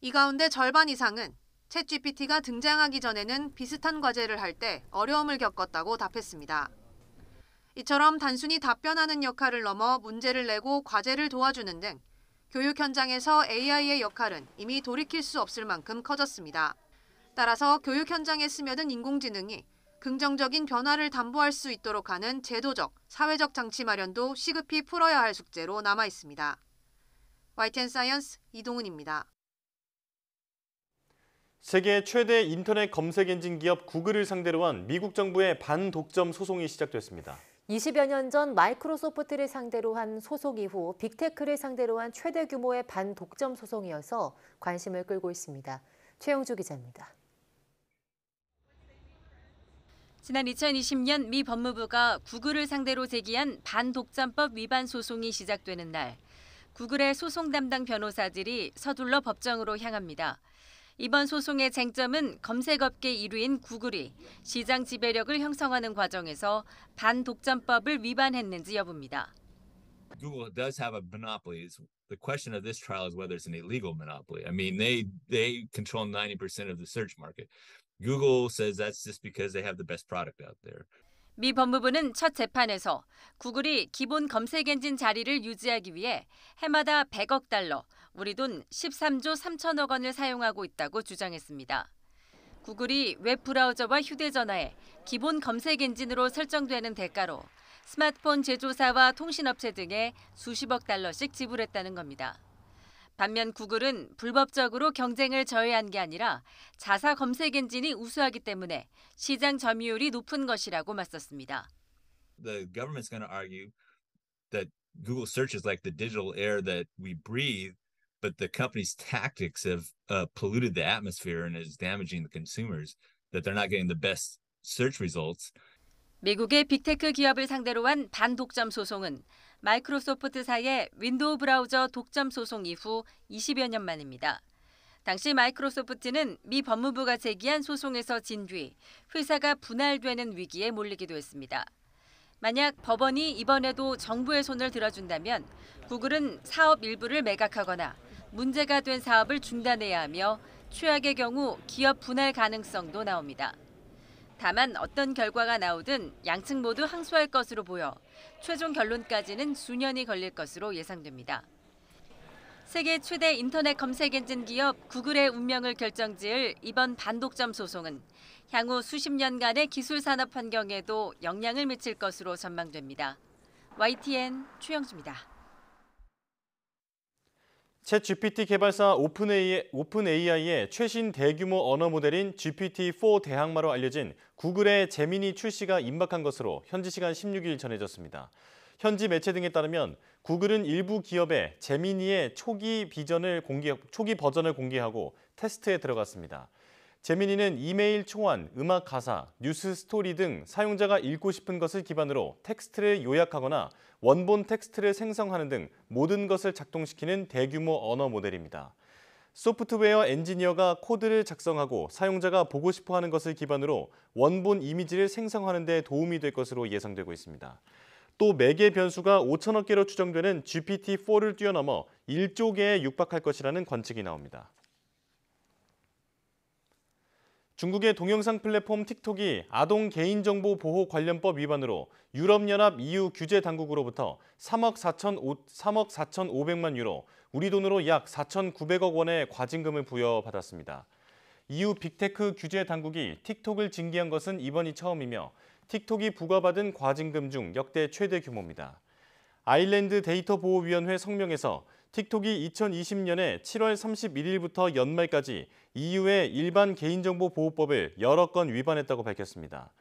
이 가운데 절반 이상은 챗 GPT가 등장하기 전에는 비슷한 과제를 할 때 어려움을 겪었다고 답했습니다. 이처럼 단순히 답변하는 역할을 넘어 문제를 내고 과제를 도와주는 등 교육 현장에서 AI의 역할은 이미 돌이킬 수 없을 만큼 커졌습니다. 따라서 교육 현장에 스며든 인공지능이 긍정적인 변화를 담보할 수 있도록 하는 제도적, 사회적 장치 마련도 시급히 풀어야 할 숙제로 남아 있습니다. YTN 사이언스 이동은입니다.
세계 최대 인터넷 검색 엔진 기업 구글을 상대로 한 미국 정부의 반독점 소송이 시작됐습니다.
20여 년 전 마이크로소프트를 상대로 한 소송 이후 빅테크를 상대로 한 최대 규모의 반독점 소송이어서 관심을 끌고 있습니다. 최영주 기자입니다.
지난 2020년 미 법무부가 구글을 상대로 제기한 반독점법 위반 소송이 시작되는 날, 구글의 소송 담당 변호사들이 서둘러 법정으로 향합니다. 이번 소송의 쟁점은 검색업계 1위인 구글이 시장 지배력을 형성하는 과정에서 반독점법을 위반했는지 여부입니다.
Google does have a monopoly. The question of this trial is whether it's an illegal monopoly. I mean, they control 90% of the search market. Google says that's just because they have the best product out there.
미 법무부는 첫 재판에서 구글이 기본 검색 엔진 자리를 유지하기 위해 해마다 100억 달러, 우리 돈 13조 3천억 원을 사용하고 있다고 주장했습니다. 구글이 웹브라우저와 휴대전화에 기본 검색 엔진으로 설정되는 대가로 스마트폰 제조사와 통신업체 등에 수십억 달러씩 지불했다는 겁니다. 반면 구글은 불법적으로 경쟁을 저해한 게 아니라 자사 검색 엔진이 우수하기 때문에 시장 점유율이 높은 것이라고 맞섰습니다.
The government's going to argue that Google search is like the digital air that we breathe, but the company's tactics have polluted the atmosphere and is damaging the consumers, that they're not getting the best search results.
미국의 빅테크 기업을 상대로 한 반독점 소송은 마이크로소프트사의 윈도우 브라우저 독점 소송 이후 20여 년 만입니다. 당시 마이크로소프트는 미 법무부가 제기한 소송에서 진 뒤 회사가 분할되는 위기에 몰리기도 했습니다. 만약 법원이 이번에도 정부의 손을 들어준다면 구글은 사업 일부를 매각하거나 문제가 된 사업을 중단해야 하며 최악의 경우 기업 분할 가능성도 나옵니다. 다만 어떤 결과가 나오든 양측 모두 항소할 것으로 보여 최종 결론까지는 수년이 걸릴 것으로 예상됩니다. 세계 최대 인터넷 검색 엔진 기업 구글의 운명을 결정지을 이번 반독점 소송은 향후 수십 년간의 기술 산업 환경에도 영향을 미칠 것으로 전망됩니다. YTN 최영주입니다.
챗GPT 개발사 오픈AI의 최신 대규모 언어 모델인 GPT-4 대항마로 알려진 구글의 제미니 출시가 임박한 것으로 현지 시간 16일 전해졌습니다. 현지 매체 등에 따르면 구글은 일부 기업에 제미니의 초기 버전을 공개하고 테스트에 들어갔습니다. 제미니는 이메일 초안, 음악 가사, 뉴스 스토리 등 사용자가 읽고 싶은 것을 기반으로 텍스트를 요약하거나 원본 텍스트를 생성하는 등 모든 것을 작동시키는 대규모 언어 모델입니다. 소프트웨어 엔지니어가 코드를 작성하고 사용자가 보고 싶어하는 것을 기반으로 원본 이미지를 생성하는 데 도움이 될 것으로 예상되고 있습니다. 또 매개 변수가 5천억 개로 추정되는 GPT-4를 뛰어넘어 1조 개에 육박할 것이라는 관측이 나옵니다. 중국의 동영상 플랫폼 틱톡이 아동 개인정보 보호 관련법 위반으로 유럽연합 EU 규제 당국으로부터 3억 4,500만 유로, 우리 돈으로 약 4,900억 원의 과징금을 부여받았습니다. EU 빅테크 규제 당국이 틱톡을 징계한 것은 이번이 처음이며 틱톡이 부과받은 과징금 중 역대 최대 규모입니다. 아일랜드 데이터보호위원회 성명에서 틱톡이 2020년에 7월 31일부터 연말까지 EU의 일반 개인정보 보호법을 여러 건 위반했다고 밝혔습니다.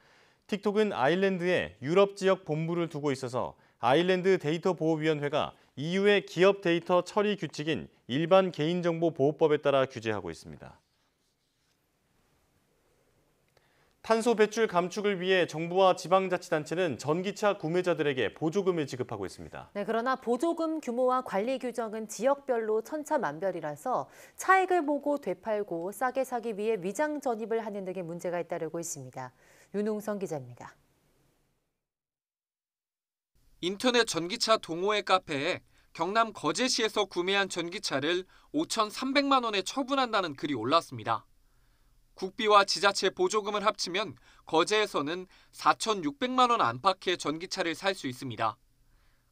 틱톡은 아일랜드에 유럽 지역 본부를 두고 있어서 아일랜드 데이터보호위원회가 EU의 기업 데이터 처리 규칙인 일반 개인정보 보호법에 따라 규제하고 있습니다. 탄소 배출 감축을 위해 정부와 지방자치단체는 전기차 구매자들에게 보조금을 지급하고 있습니다.
네, 그러나 보조금 규모와 관리 규정은 지역별로 천차만별이라서 차익을 보고 되팔고 싸게 사기 위해 위장 전입을 하는 등의 문제가 잇따르고 있습니다. 윤웅성 기자입니다.
인터넷 전기차 동호회 카페에 경남 거제시에서 구매한 전기차를 5,300만 원에 처분한다는 글이 올랐습니다. 국비와 지자체 보조금을 합치면 거제에서는 4,600만 원 안팎의 전기차를 살 수 있습니다.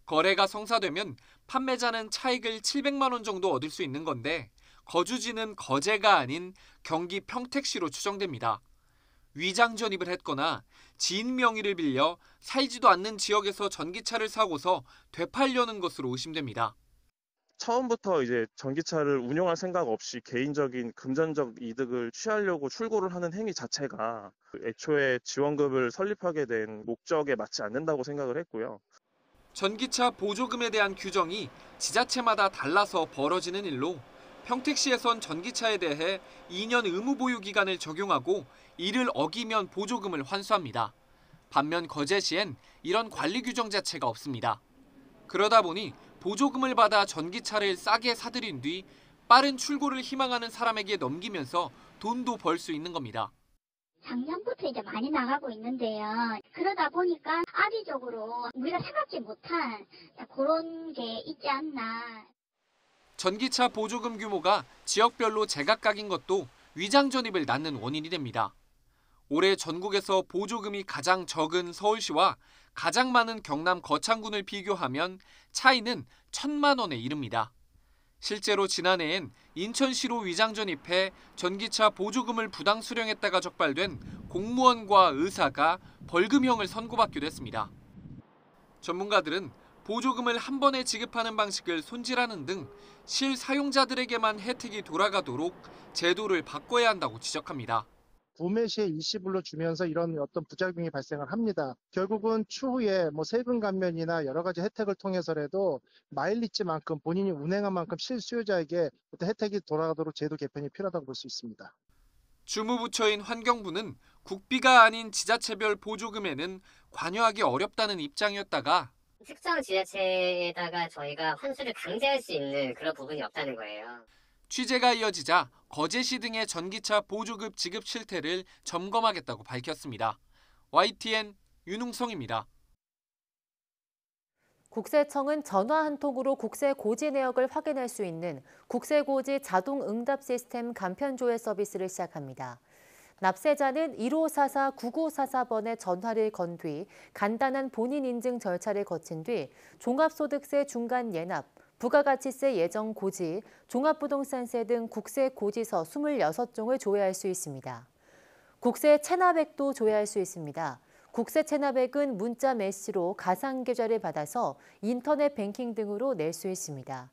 거래가 성사되면 판매자는 차익을 700만 원 정도 얻을 수 있는 건데 거주지는 거제가 아닌 경기 평택시로 추정됩니다. 위장 전입을 했거나 지인 명의를 빌려 살지도 않는 지역에서 전기차를 사고서 되팔려는 것으로 의심됩니다.
처음부터 이제 전기차를 운용할 생각 없이 개인적인 금전적 이득을 취하려고 출고를 하는 행위 자체가 애초에 지원금을 설립하게 된 목적에 맞지 않는다고 생각을 했고요.
전기차 보조금에 대한 규정이 지자체마다 달라서 벌어지는 일로 평택시에선 전기차에 대해 2년 의무 보유 기간을 적용하고 이를 어기면 보조금을 환수합니다. 반면 거제시엔 이런 관리 규정 자체가 없습니다. 그러다 보니 보조금을 받아 전기차를 싸게 사들인 뒤 빠른 출고를 희망하는 사람에게 넘기면서 돈도 벌 수 있는 겁니다.
작년부터 이제 많이 나가고 있는데요. 그러다 보니까 아비적으로 우리가 생각지 못한 그런 게 있지 않나.
전기차 보조금 규모가 지역별로 제각각인 것도 위장 전입을 낳는 원인이 됩니다. 올해 전국에서 보조금이 가장 적은 서울시와 가장 많은 경남 거창군을 비교하면 차이는 1,000만 원에 이릅니다. 실제로 지난해엔 인천시로 위장 전입해 전기차 보조금을 부당 수령했다가 적발된 공무원과 의사가 벌금형을 선고받기도 했습니다. 전문가들은 보조금을 한 번에 지급하는 방식을 손질하는 등 실사용자들에게만 혜택이 돌아가도록 제도를 바꿔야 한다고 지적합니다.
구매 시에 일시불로 주면서 이런 어떤 부작용이 발생을 합니다. 결국은 추후에 세금 감면이나 여러 가지 혜택을 통해서라도 마일리지만큼 본인이 운행한 만큼 실수요자에게 어떤 혜택이 돌아가도록 제도 개편이 필요하다고 볼 수 있습니다.
주무부처인 환경부는 국비가 아닌 지자체별 보조금에는 관여하기 어렵다는 입장이었다가
특정 지자체에다가 저희가 환수를 강제할 수 있는 그런 부분이 없다는 거예요.
취재가 이어지자 거제시 등의 전기차 보조금 지급 실태를 점검하겠다고 밝혔습니다. YTN 윤웅성입니다.
국세청은 전화 한 통으로 국세 고지 내역을 확인할 수 있는 국세고지 자동 응답 시스템 간편 조회 서비스를 시작합니다. 납세자는 1544-9944번에 전화를 건 뒤 간단한 본인 인증 절차를 거친 뒤 종합소득세 중간 예납, 부가가치세 예정 고지, 종합부동산세 등 국세 고지서 26종을 조회할 수 있습니다. 국세 체납액도 조회할 수 있습니다. 국세 체납액은 문자 메시로 가상계좌를 받아서 인터넷 뱅킹 등으로 낼 수 있습니다.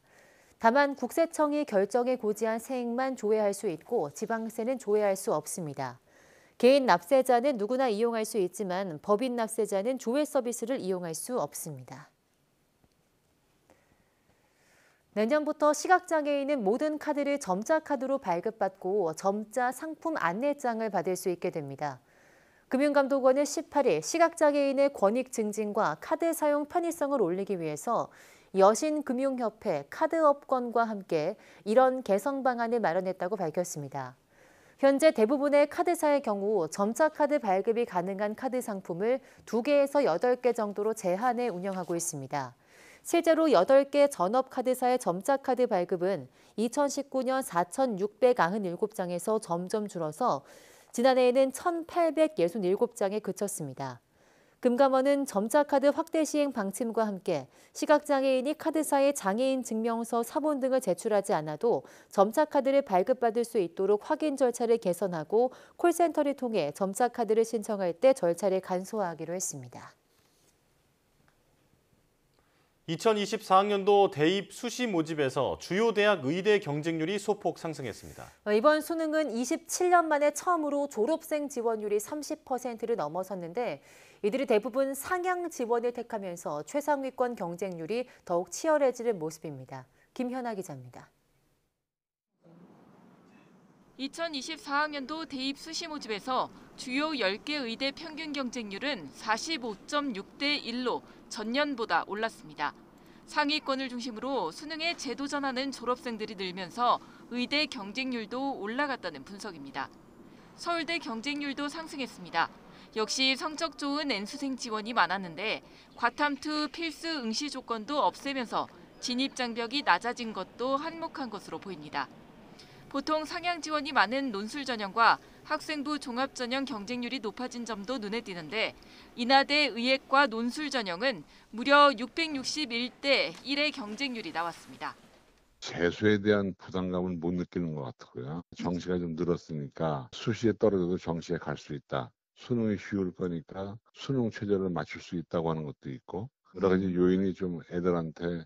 다만 국세청이 결정에 고지한 세액만 조회할 수 있고 지방세는 조회할 수 없습니다. 개인 납세자는 누구나 이용할 수 있지만 법인 납세자는 조회 서비스를 이용할 수 없습니다. 내년부터 시각장애인은 모든 카드를 점자카드로 발급받고 점자 상품 안내장을 받을 수 있게 됩니다. 금융감독원은 18일 시각장애인의 권익 증진과 카드 사용 편의성을 올리기 위해서 여신금융협회 카드업권과 함께 이런 개선 방안을 마련했다고 밝혔습니다. 현재 대부분의 카드사의 경우 점자카드 발급이 가능한 카드 상품을 2개에서 8개 정도로 제한해 운영하고 있습니다. 실제로 8개 전업카드사의 점자카드 발급은 2019년 4,697장에서 점점 줄어서 지난해에는 1,867장에 그쳤습니다. 금감원은 점자카드 확대 시행 방침과 함께 시각장애인이 카드사의 장애인 증명서, 사본 등을 제출하지 않아도 점자카드를 발급받을 수 있도록 확인 절차를 개선하고 콜센터를 통해 점자카드를 신청할 때 절차를 간소화하기로 했습니다.
2024학년도 대입 수시 모집에서 주요 대학 의대 경쟁률이 소폭 상승했습니다.
이번 수능은 27년 만에 처음으로 졸업생 지원율이 30%를 넘어섰는데 이들이 대부분 상향 지원을 택하면서 최상위권 경쟁률이 더욱 치열해지는 모습입니다. 김현아 기자입니다.
2024학년도 대입 수시 모집에서 주요 10개 의대 평균 경쟁률은 45.6대 1로 전년보다 올랐습니다. 상위권을 중심으로 수능에 제도 전하는 졸업생들이 늘면서 의대 경쟁률도 올라갔다는 분석입니다. 서울대 경쟁률도 상승했습니다. 역시 성적 좋은 N수생 지원이 많았는데 과탐2 필수 응시 조건도 없애면서 진입 장벽이 낮아진 것도 한몫한 것으로 보입니다. 보통 상향 지원이 많은 논술 전형과 학생부 종합 전형 경쟁률이 높아진 점도 눈에 띄는데 인하대 의예과 논술 전형은 무려 661대 1의 경쟁률이 나왔습니다.
재수에 대한 부담감은 못 느끼는 것 같고요. 정시가 좀 늘었으니까 수시에 떨어져도 정시에 갈 수 있다. 수능이 쉬울 거니까 수능 최저를 맞출 수 있다고 하는 것도 있고 여러 가지 요인이 좀 애들한테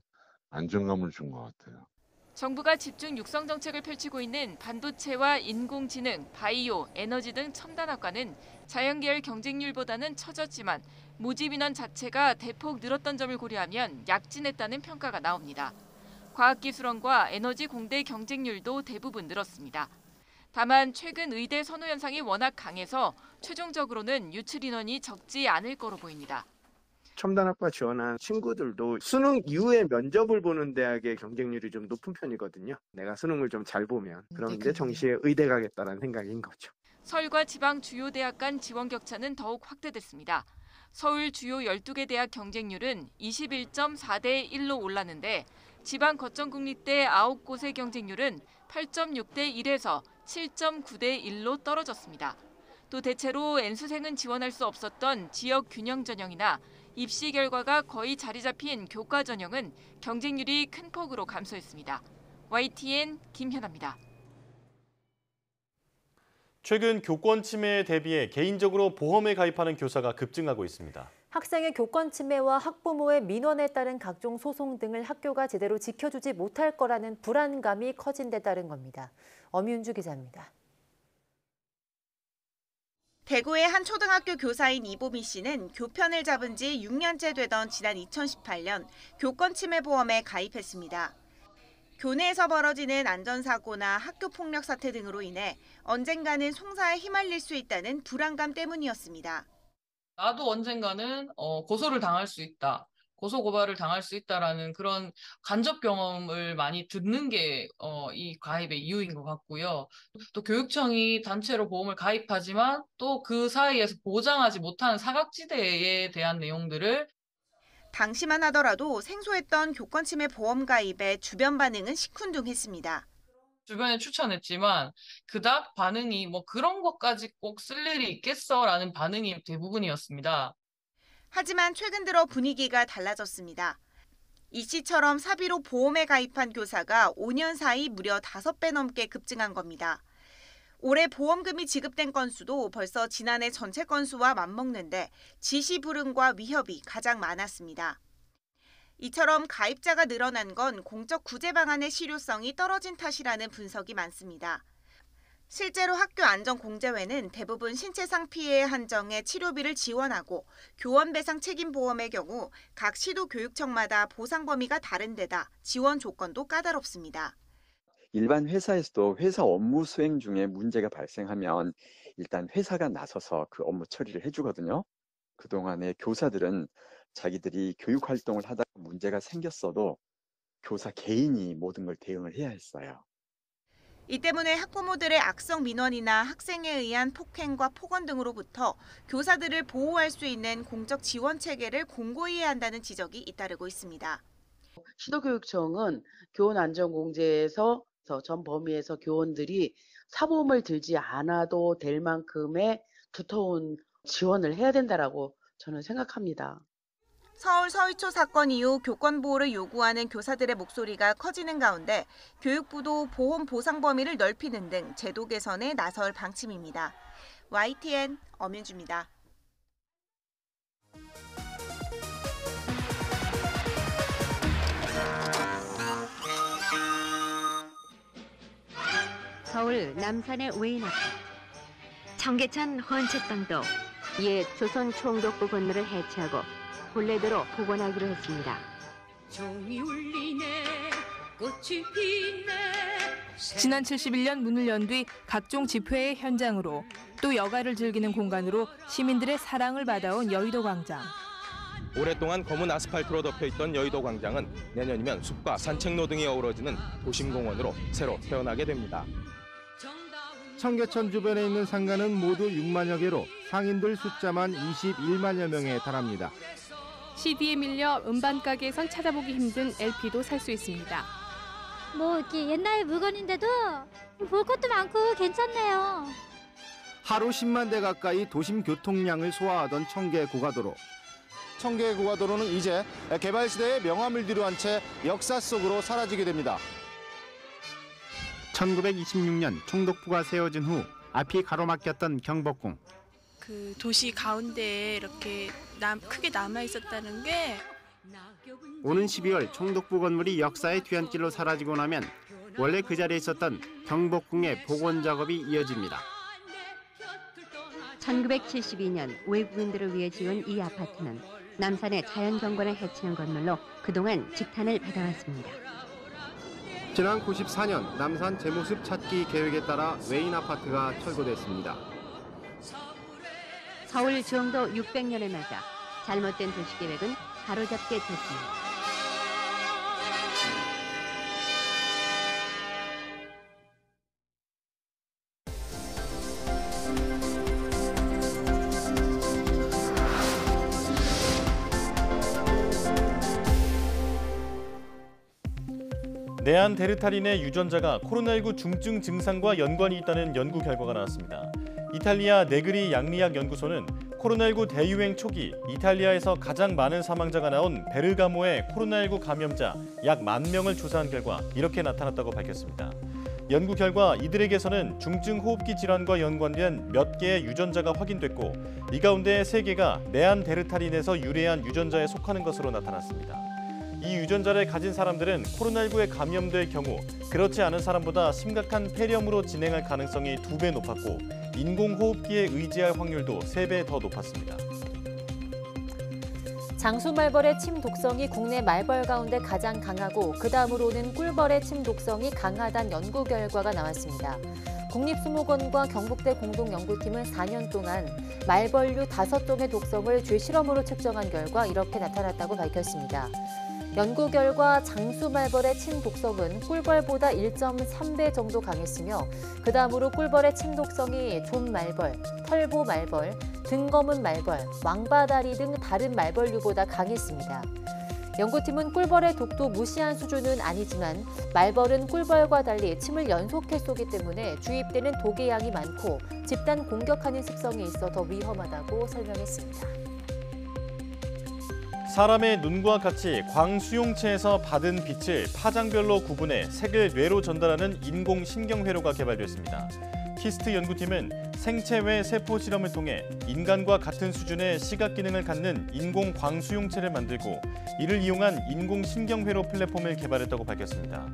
안정감을 준 것 같아요.
정부가 집중 육성 정책을 펼치고 있는 반도체와 인공지능, 바이오, 에너지 등 첨단학과는 자연계열 경쟁률보다는 처졌지만 모집 인원 자체가 대폭 늘었던 점을 고려하면 약진했다는 평가가 나옵니다. 과학기술원과 에너지 공대 경쟁률도 대부분 늘었습니다. 다만 최근 의대 선호 현상이 워낙 강해서 최종적으로는 유출 인원이 적지 않을 거로 보입니다.
첨단학과 지원한 친구들도 수능 이후에 면접을 보는 대학의 경쟁률이 좀 높은 편이거든요. 내가 수능을 좀 잘 보면. 그런데 정시에 의대 가겠다라는 생각인 거죠.
서울과 지방 주요 대학 간 지원 격차는 더욱 확대됐습니다. 서울 주요 12개 대학 경쟁률은 21.4대 1로 올랐는데 지방 거점국립대 9곳의 경쟁률은 8.6대 1에서 7.9대 1로 떨어졌습니다. 또 대체로 N수생은 지원할 수 없었던 지역 균형 전형이나 입시 결과가 거의 자리 잡힌 교과 전형은 경쟁률이 큰 폭으로 감소했습니다. YTN 김현아입니다.
최근 교권 침해에 대비해 개인적으로 보험에 가입하는 교사가 급증하고 있습니다.
학생의 교권 침해와 학부모의 민원에 따른 각종 소송 등을 학교가 제대로 지켜주지 못할 거라는 불안감이 커진 데 따른 겁니다. 엄윤주 기자입니다.
대구의 한 초등학교 교사인 이보미 씨는 교편을 잡은 지 6년째 되던 지난 2018년 교권 침해 보험에 가입했습니다. 교내에서 벌어지는 안전사고나 학교폭력 사태 등으로 인해 언젠가는 송사에 휘말릴 수 있다는 불안감 때문이었습니다.
나도 언젠가는 고소를 당할 수 있다. 고소고발을 당할 수 있다라는 그런 간접 경험을 많이 듣는 게 이 가입의 이유인 것 같고요. 또 교육청이 단체로 보험을 가입하지만 또 그 사이에서 보장하지 못하는 사각지대에 대한 내용들을
당시만 하더라도 생소했던 교권 침해 보험 가입에 주변 반응은 시큰둥했습니다.
주변에 추천했지만 그닥 반응이 뭐 그런 것까지 꼭 쓸 일이 있겠어라는 반응이 대부분이었습니다.
하지만 최근 들어 분위기가 달라졌습니다. 이 씨처럼 사비로 보험에 가입한 교사가 5년 사이 무려 5배 넘게 급증한 겁니다. 올해 보험금이 지급된 건수도 벌써 지난해 전체 건수와 맞먹는데 지시불응과 위협이 가장 많았습니다. 이처럼 가입자가 늘어난 건 공적 구제 방안의 실효성이 떨어진 탓이라는 분석이 많습니다. 실제로 학교 안전공제회는 대부분 신체상 피해의 한정에 치료비를 지원하고 교원배상 책임보험의 경우 각 시도교육청마다 보상 범위가 다른 데다 지원 조건도 까다롭습니다.
일반 회사에서도 회사 업무 수행 중에 문제가 발생하면 일단 회사가 나서서 그 업무 처리를 해주거든요. 그동안에 교사들은 자기들이 교육 활동을 하다가 문제가 생겼어도 교사 개인이 모든 걸 대응을 해야 했어요.
이 때문에 학부모들의 악성 민원이나 학생에 의한 폭행과 폭언 등으로부터 교사들을 보호할 수 있는 공적 지원 체계를 공고히 해야 한다는 지적이 잇따르고 있습니다.
시도교육청은 교원안전공제에서 전 범위에서 교원들이 사보험을 들지 않아도 될 만큼의 두터운 지원을 해야 된다라고 저는 생각합니다.
서울 서희초 사건 이후 교권 보호를 요구하는 교사들의 목소리가 커지는 가운데 교육부도 보험 보상 범위를 넓히는 등 제도 개선에 나설 방침입니다. YTN 엄윤주입니다.
서울 남산의 외인 아파트. 청계천 헌책방도 옛 조선 총독부 건물을 해체하고 본래대로 복원하기로 했습니다.
종이 울리네, 꽃이 피네.
지난 71년 문을 연 뒤 각종 집회의 현장으로 또 여가를 즐기는 공간으로 시민들의 사랑을 받아온 여의도 광장.
오랫동안 검은 아스팔트로 덮여있던 여의도 광장은 내년이면 숲과 산책로 등이 어우러지는 도심공원으로 새로 태어나게 됩니다.
청계천 주변에 있는 상가는 모두 6만여 개로 상인들 숫자만 21만여 명에 달합니다.
CD에 밀려 음반 가게에선 찾아보기 힘든 LP도 살 수 있습니다.
뭐 이렇게 옛날 물건인데도 볼 것도 많고 괜찮네요.
하루 10만 대 가까이 도심 교통량을 소화하던 청계고가도로. 청계고가도로는 이제 개발 시대의 명암을 뒤로한 채 역사 속으로 사라지게 됩니다. 1926년 총독부가 세워진 후 앞이 가로막혔던 경복궁.
그 도시 가운데에 이렇게 크게 남아 있었다는 게
오는 12월 총독부 건물이 역사의 뒤안길로 사라지고 나면 원래 그 자리에 있었던 경복궁의 복원 작업이 이어집니다.
1972년 외국인들을 위해 지은 이 아파트는 남산의 자연경관을 해치는 건물로 그동안 직탄을 받아왔습니다.
지난 94년 남산 재모습 찾기 계획에 따라 외인 아파트가 철거됐습니다.
서울 주영도 600년을 맞아 잘못된 도시계획은 바로잡게 됐습니다.
네안데르탈린의 유전자가 코로나19 중증 증상과 연관이 있다는 연구 결과가 나왔습니다. 이탈리아 네그리 양리학 연구소는 코로나19 대유행 초기 이탈리아에서 가장 많은 사망자가 나온 베르가모의 코로나19 감염자 약 10,000명을 조사한 결과 이렇게 나타났다고 밝혔습니다. 연구 결과 이들에게서는 중증 호흡기 질환과 연관된 몇 개의 유전자가 확인됐고 이 가운데 3개가 네안데르탈린에서 유래한 유전자에 속하는 것으로 나타났습니다. 이 유전자를 가진 사람들은 코로나19에 감염될 경우 그렇지 않은 사람보다 심각한 폐렴으로 진행할 가능성이 2배 높았고 인공호흡기에 의지할 확률도 3배 더 높았습니다.
장수말벌의 침 독성이 국내 말벌 가운데 가장 강하고 그 다음으로는 꿀벌의 침 독성이 강하다는 연구 결과가 나왔습니다. 국립수목원과 경북대 공동연구팀은 4년 동안 말벌류 5종의 독성을 죄실험으로 측정한 결과 이렇게 나타났다고 밝혔습니다. 연구 결과 장수말벌의 침 독성은 꿀벌보다 1.3배 정도 강했으며 그 다음으로 꿀벌의 침 독성이 좀말벌, 털보말벌, 등검은 말벌, 왕바다리 등 다른 말벌류보다 강했습니다. 연구팀은 꿀벌의 독도 무시한 수준은 아니지만 말벌은 꿀벌과 달리 침을 연속해 쏘기 때문에 주입되는 독의 양이 많고 집단 공격하는 습성이 있어 더 위험하다고 설명했습니다.
사람의 눈과 같이 광수용체에서 받은 빛을 파장별로 구분해 색을 뇌로 전달하는 인공신경회로가 개발됐습니다. 키스트 연구팀은 생체외 세포 실험을 통해 인간과 같은 수준의 시각 기능을 갖는 인공 광수용체를 만들고 이를 이용한 인공신경회로 플랫폼을 개발했다고 밝혔습니다.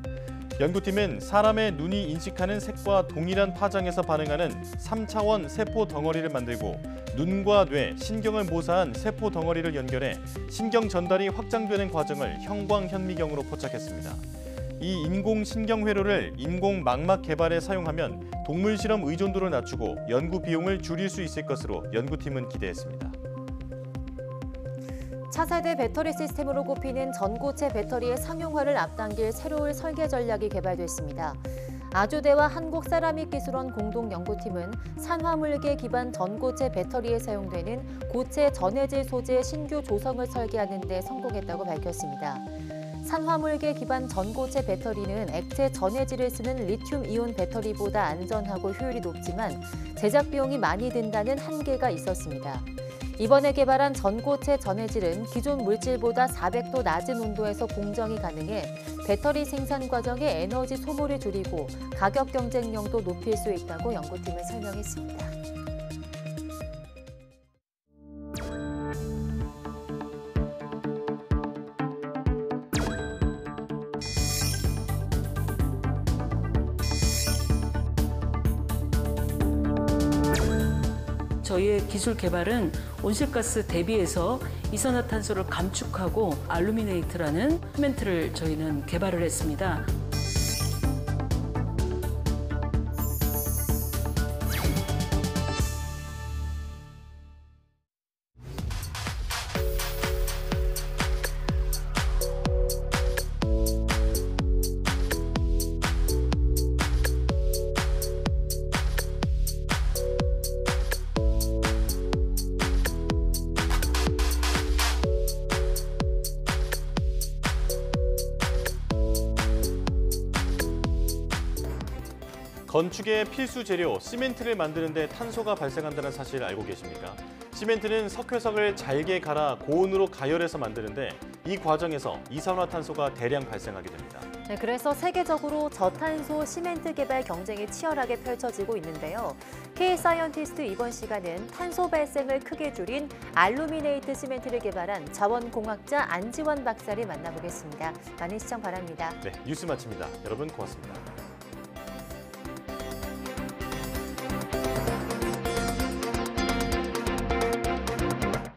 연구팀은 사람의 눈이 인식하는 색과 동일한 파장에서 반응하는 3차원 세포 덩어리를 만들고 눈과 뇌, 신경을 모사한 세포 덩어리를 연결해 신경 전달이 확장되는 과정을 형광현미경으로 포착했습니다. 이 인공신경회로를 인공망막 개발에 사용하면 동물 실험 의존도를 낮추고 연구 비용을 줄일 수 있을 것으로 연구팀은 기대했습니다.
차세대 배터리 시스템으로 꼽히는 전고체 배터리의 상용화를 앞당길 새로운 설계 전략이 개발됐습니다. 아주대와 한국세라믹기술원 공동연구팀은 산화물계 기반 전고체 배터리에 사용되는 고체 전해질 소재 신규 조성을 설계하는 데 성공했다고 밝혔습니다. 산화물계 기반 전고체 배터리는 액체 전해질을 쓰는 리튬이온 배터리보다 안전하고 효율이 높지만 제작 비용이 많이 든다는 한계가 있었습니다. 이번에 개발한 전고체 전해질은 기존 물질보다 400도 낮은 온도에서 공정이 가능해 배터리 생산 과정의 에너지 소모를 줄이고 가격 경쟁력도 높일 수 있다고 연구팀은 설명했습니다.
저희의 기술 개발은 온실가스 대비해서 이산화탄소를 감축하고 알루미네이트라는 시멘트를 저희는 개발을 했습니다.
건축의 필수 재료 시멘트를 만드는 데 탄소가 발생한다는 사실 알고 계십니까? 시멘트는 석회석을 잘게 갈아 고온으로 가열해서 만드는데 이 과정에서 이산화탄소가 대량 발생하게 됩니다.
네, 그래서 세계적으로 저탄소 시멘트 개발 경쟁이 치열하게 펼쳐지고 있는데요. K사이언티스트 이번 시간은 탄소 발생을 크게 줄인 알루미네이트 시멘트를 개발한 자원공학자 안지원 박사를 만나보겠습니다. 많은 시청 바랍니다.
네, 뉴스 마칩니다. 여러분 고맙습니다.